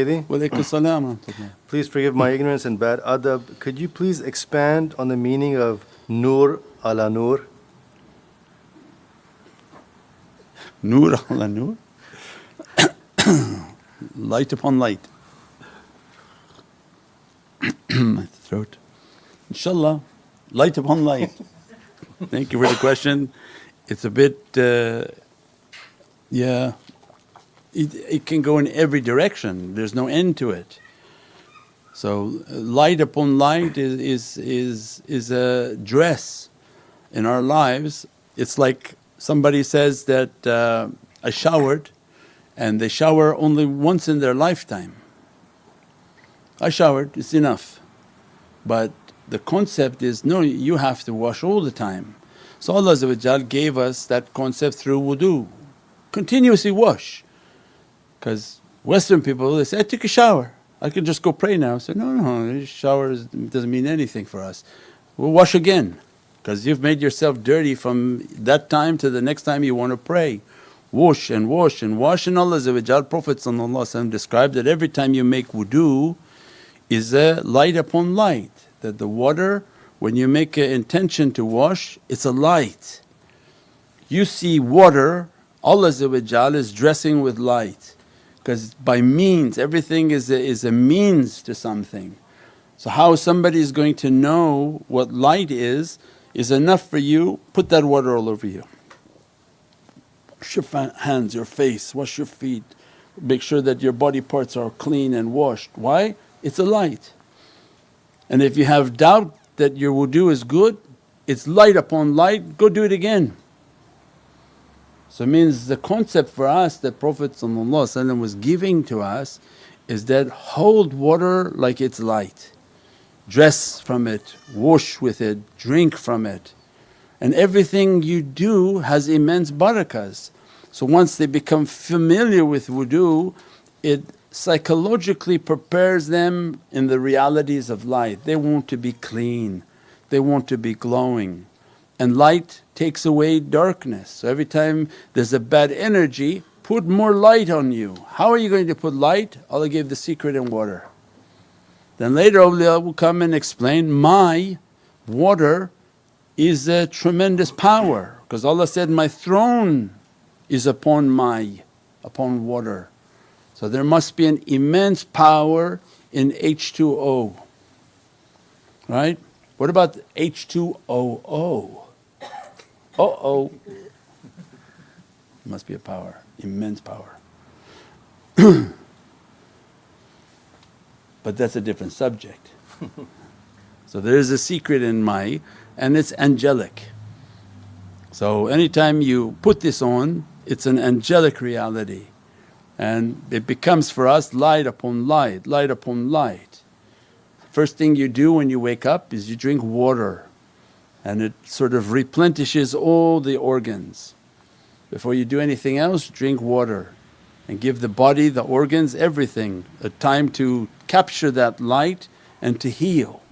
Walaikum salam wa rahmatullah. Please forgive my ignorance and bad adab. Could you please expand on the meaning of Nur ala Nur? Nur ala nur. Light upon light. My throat. Inshallah, light upon light. Thank you for the question. It's a bit, it can go in every direction. There's no end to it. So light upon light is a dress in our lives. It's like somebody says that I showered, and they shower only once in their lifetime. I showered, it's enough. But the concept is no, you have to wash all the time. So Allah gave us that concept through wudu. Continuously wash. Because Western people, they say, I took a shower, I can just go pray now. I said, no, shower doesn't mean anything for us. We'll wash again, because you've made yourself dirty from that time to the next time you want to pray. Wash and wash and wash, and Allah Prophet described that every time you make wudu is a light upon light. That the water, when you make an intention to wash, it's a light. You see water, Allah is dressing with light, because by means, everything is a means to something. So how somebody is going to know what light is enough for you, put that water all over you. Wash your hands, your face, wash your feet, make sure that your body parts are clean and washed. Why? It's a light. And if you have doubt that your wudu is good, it's light upon light, go do it again. So it means the concept for us that Prophet was giving to us is that hold water like it's light, dress from it, wash with it, drink from it. And everything you do has immense barakas. So once they become familiar with wudu, it psychologically prepares them in the realities of light. They want to be clean, they want to be glowing. And light takes away darkness. So every time there's a bad energy, put more light on you. How are you going to put light? Allah gave the secret in water. Then later awliya will come and explain, my water is a tremendous power, because Allah said, my throne is upon water. So there must be an immense power in H2O, right? What about H2OO? Must be a power, immense power. But that's a different subject. So there is a secret in my, and it's angelic. So anytime you put this on, it's an angelic reality. And it becomes for us light upon light, light upon light. First thing you do when you wake up is you drink water, and it sort of replenishes all the organs. Before you do anything else, drink water and give the body, the organs, everything a time to capture that light and to heal.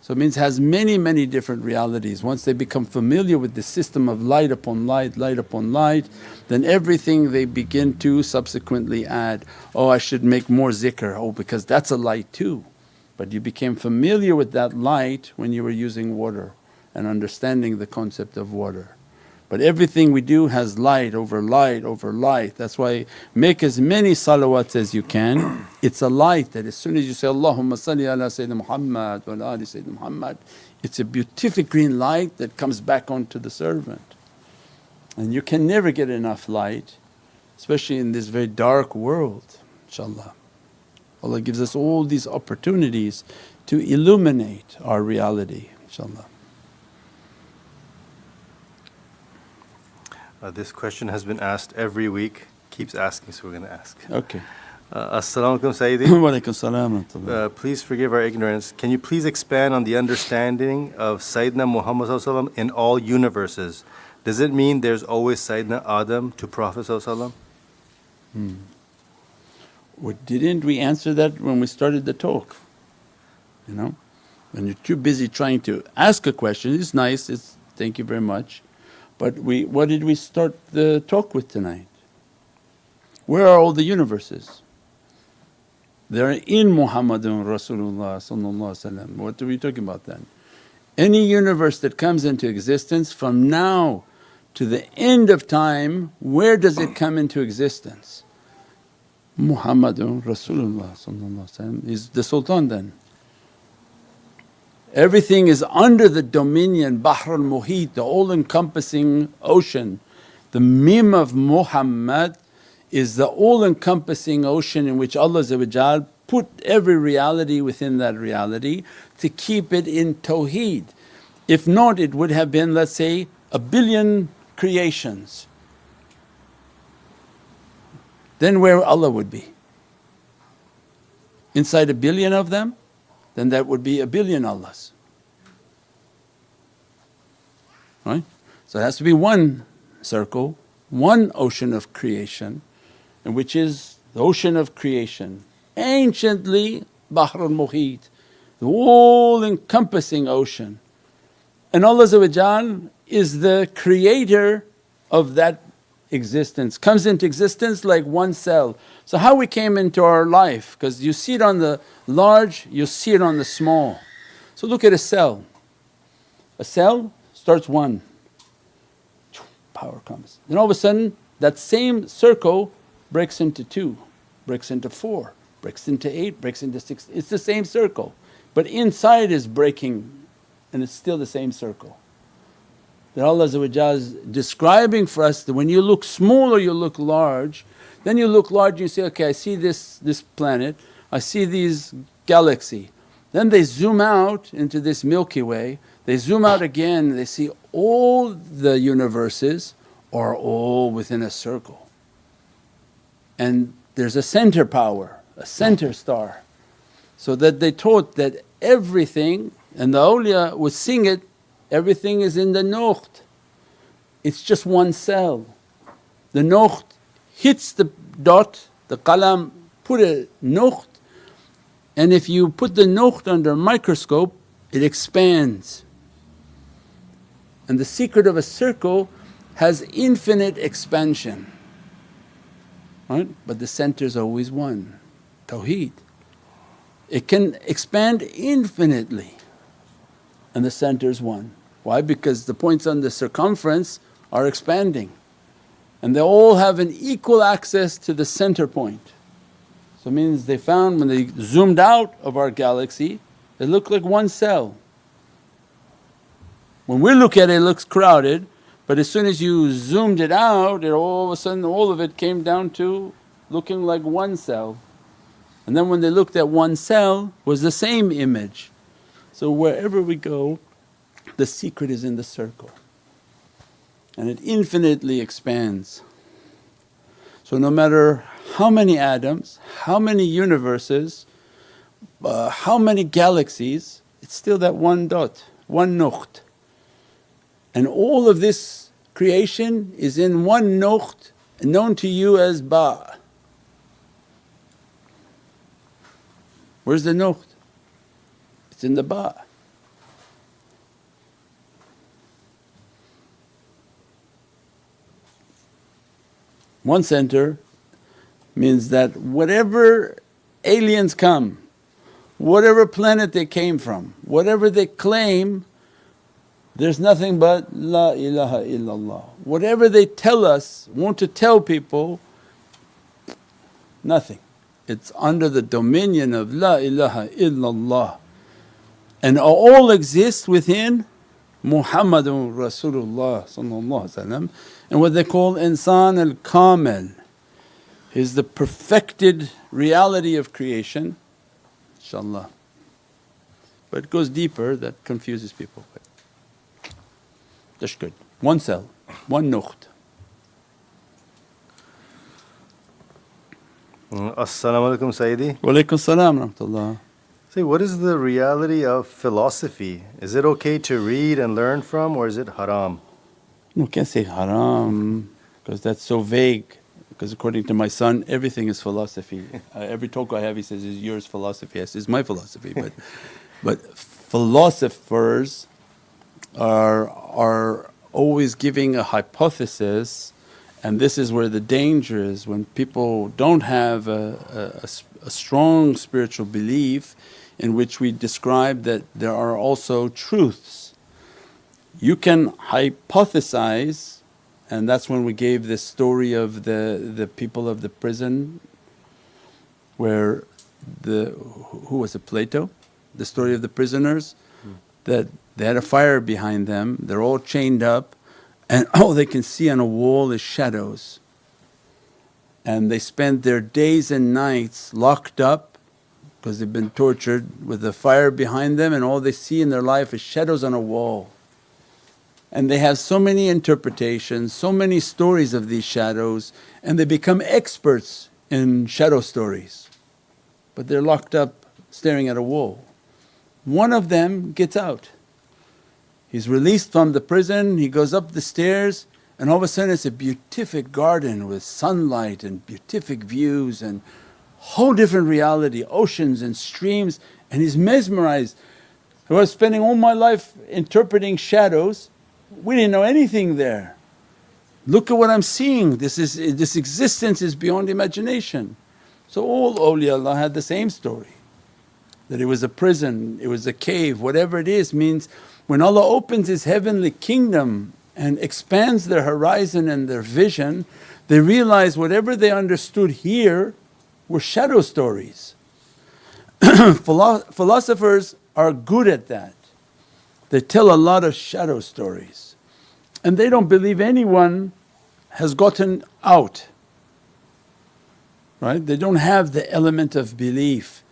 So it means it has many different realities. Once they become familiar with the system of light upon light, light upon light, then everything they begin to subsequently add, oh I should make more zikr, oh because that's a light too. But you became familiar with that light when you were using water and understanding the concept of water. But everything we do has light over light over light. That's why make as many salawats as you can. It's a light that as soon as you say, Allahumma salli ala Sayyidina Muhammad wa ala ali Sayyidina Muhammad, it's a beatific green light that comes back onto the servant. And you can never get enough light, especially in this very dark world, inshaAllah. Allah gives us all these opportunities to illuminate our reality, inshaAllah. This question has been asked every week, keeps asking, so we're going to ask. Okay. As-salamu alaykum Sayyidi. Walaikum salam. Please forgive our ignorance. Can you please expand on the understanding of Sayyidina Muhammad in all universes? Does it mean there's always Sayyidina Adam to Prophet? Well, didn't we answer that when we started the talk? You know, when you're too busy trying to ask a question, it's nice, thank you very much. But what did we start the talk with tonight? Where are all the universes? They're in Muhammadun Rasulullah sallallahu alaihi wasallam. What are we talking about then? Any universe that comes into existence from now to the end of time, where does it come into existence? Muhammadun Rasulullah sallallahu alaihi wasallam is the Sultan then. Everything is under the dominion, Bahr al-Muhit, the all-encompassing ocean. The mim of Muhammad is the all-encompassing ocean in which Allah put every reality within that reality to keep it in tawheed. If not, it would have been, let's say, 1 billion creations. Then where Allah would be? Inside 1 billion of them? Then that would be 1 billion Allahs. Right? So it has to be one circle, one ocean of creation, and which is the ocean of creation. Anciently Bahr al-Muhit, the all-encompassing ocean. And Allah is the creator of that existence, comes into existence like one cell. So how we came into our life, because you see it on the large, you see it on the small. So look at a cell. A cell starts one, power comes. Then all of a sudden that same circle breaks into 2, breaks into 4, breaks into 8, breaks into 6. It's the same circle, but inside is breaking and it's still the same circle. That Allah is describing for us that when you look small or you look large, then you look large and you say, okay, I see this planet, I see these galaxy. Then they zoom out into this Milky Way, they zoom out again, they see all the universes are all within a circle. And there's a center power, a center star. So that they taught that everything, and the awliya would sing it, everything is in the nuqt. It's just one cell. The nuqt hits the dot, the qalam put a nuqt, and if you put the nuqt under a microscope, it expands. And the secret of a circle has infinite expansion, right? But the center is always one, tawheed. It can expand infinitely and the center is one. Why? Because the points on the circumference are expanding and they all have an equal access to the center point. So it means they found when they zoomed out of our galaxy, it looked like one cell. When we look at it, it looks crowded, but as soon as you zoomed it out, all of a sudden all of it came down to looking like one cell. And then when they looked at one cell, was the same image. So wherever we go, the secret is in the circle and it infinitely expands. So no matter how many atoms, how many universes, how many galaxies, it's still that one dot, one nuqt. And all of this creation is in one nuqt known to you as ba. Where's the nuqt? It's in the ba. One center means that whatever aliens come, whatever planet they came from, whatever they claim, there's nothing but La ilaha illallah. Whatever they tell us, want to tell people, nothing. It's under the dominion of La ilaha illallah. And all exist within Muhammadun Rasulullah sallallahu alaihi wasallam, and what they call insan al-kamil is the perfected reality of creation, inshaAllah. But it goes deeper, that confuses people. That's good. One cell, one nuqt. As-salamu alaykum Sayyidi. Wa alaykum as-salam wa rahmatullah. Say, what is the reality of philosophy? Is it okay to read and learn from, or is it haram? No, can't say haram because that's so vague. Because according to my son, everything is philosophy. Every talk I have, he says, "Is yours philosophy?" I say, "It's my philosophy." But philosophers are always giving a hypothesis, and this is where the danger is when people don't have a a strong spiritual belief in which we describe that there are also truths. You can hypothesize, and that's when we gave this story of the people of the prison where who was it, Plato? The story of the prisoners, that they had a fire behind them, they're all chained up, and all they can see on a wall is shadows. And they spend their days and nights locked up because they've been tortured with the fire behind them, and all they see in their life is shadows on a wall. And they have so many interpretations, so many stories of these shadows, and they become experts in shadow stories. But they're locked up staring at a wall. One of them gets out. He's released from the prison, he goes up the stairs, and all of a sudden it's a beatific garden with sunlight and beatific views and whole different reality, oceans and streams, and he's mesmerized. I was spending all my life interpreting shadows, we didn't know anything there. Look at what I'm seeing, this existence is beyond imagination. So all awliyaullah had the same story, that it was a prison, it was a cave, whatever it is, means when Allah opens His heavenly kingdom and expands their horizon and their vision, they realize whatever they understood here were shadow stories. Philosophers are good at that. They tell a lot of shadow stories, and they don't believe anyone has gotten out. Right? They don't have the element of belief.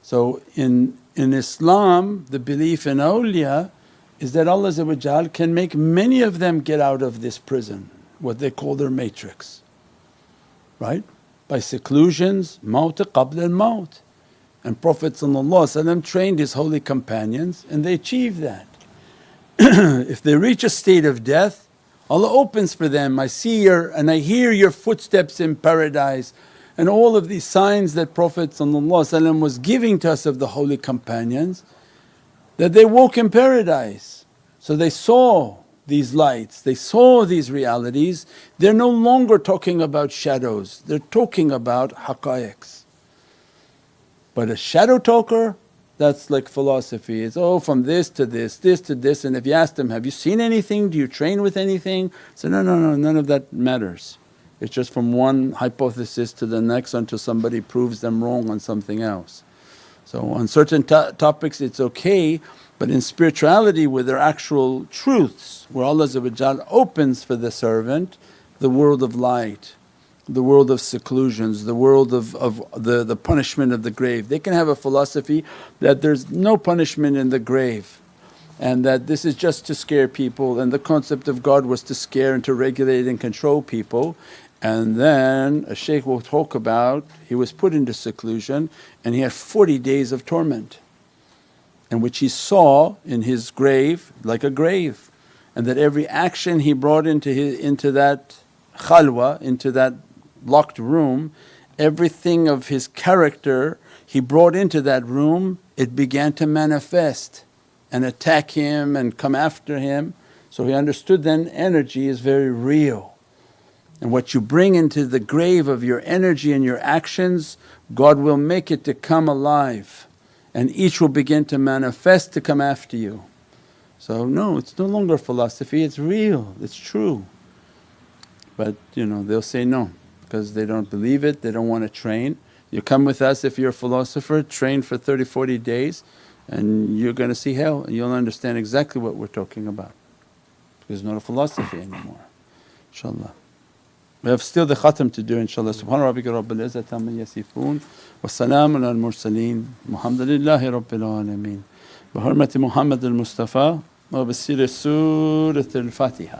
So in Islam, the belief in awliya is that Allah can make many of them get out of this prison, what they call their matrix, right? By seclusions, mawt qabla al-mawt. And Prophet trained his holy companions and they achieved that. If they reach a state of death, Allah opens for them, I see and I hear your footsteps in paradise, and all of these signs that Prophet was giving to us of the holy companions, that they woke in paradise. So they saw these lights, they saw these realities. They're no longer talking about shadows, they're talking about haqqaiqs. But a shadow talker, that's like philosophy. It's from this to this to this, and if you ask them, have you seen anything? Do you train with anything? So no, none of that matters. It's just from one hypothesis to the next until somebody proves them wrong on something else. So on certain topics it's okay, but in spirituality where there are actual truths, where Allah opens for the servant the world of light, the world of seclusions, the world of the punishment of the grave. They can have a philosophy that there's no punishment in the grave, and that this is just to scare people, and the concept of God was to scare and to regulate and control people. And then a shaykh will talk about, he was put into seclusion and he had 40 days of torment, in which he saw in his grave like a grave, and that every action he brought into that khalwa, into that locked room, everything of his character he brought into that room, it began to manifest and attack him and come after him. So he understood then energy is very real. And what you bring into the grave of your energy and your actions, God will make it to come alive, and each will begin to manifest to come after you. So no, it's no longer philosophy, it's real, it's true. But they'll say no because they don't believe it, they don't want to train. You come with us if you're a philosopher, train for 30, 40 days and you're going to see hell, and you'll understand exactly what we're talking about, because it's not a philosophy anymore, inshaAllah. We have still the khatam to do, inshaAllah. Subhana rabbika rabbil izzati amma yasifoon wa salaamun al mursaleen walhamdulillahi rabbil alameen bi hurmati Muhammad al Mustafa wa bi siri Surat al Fatiha.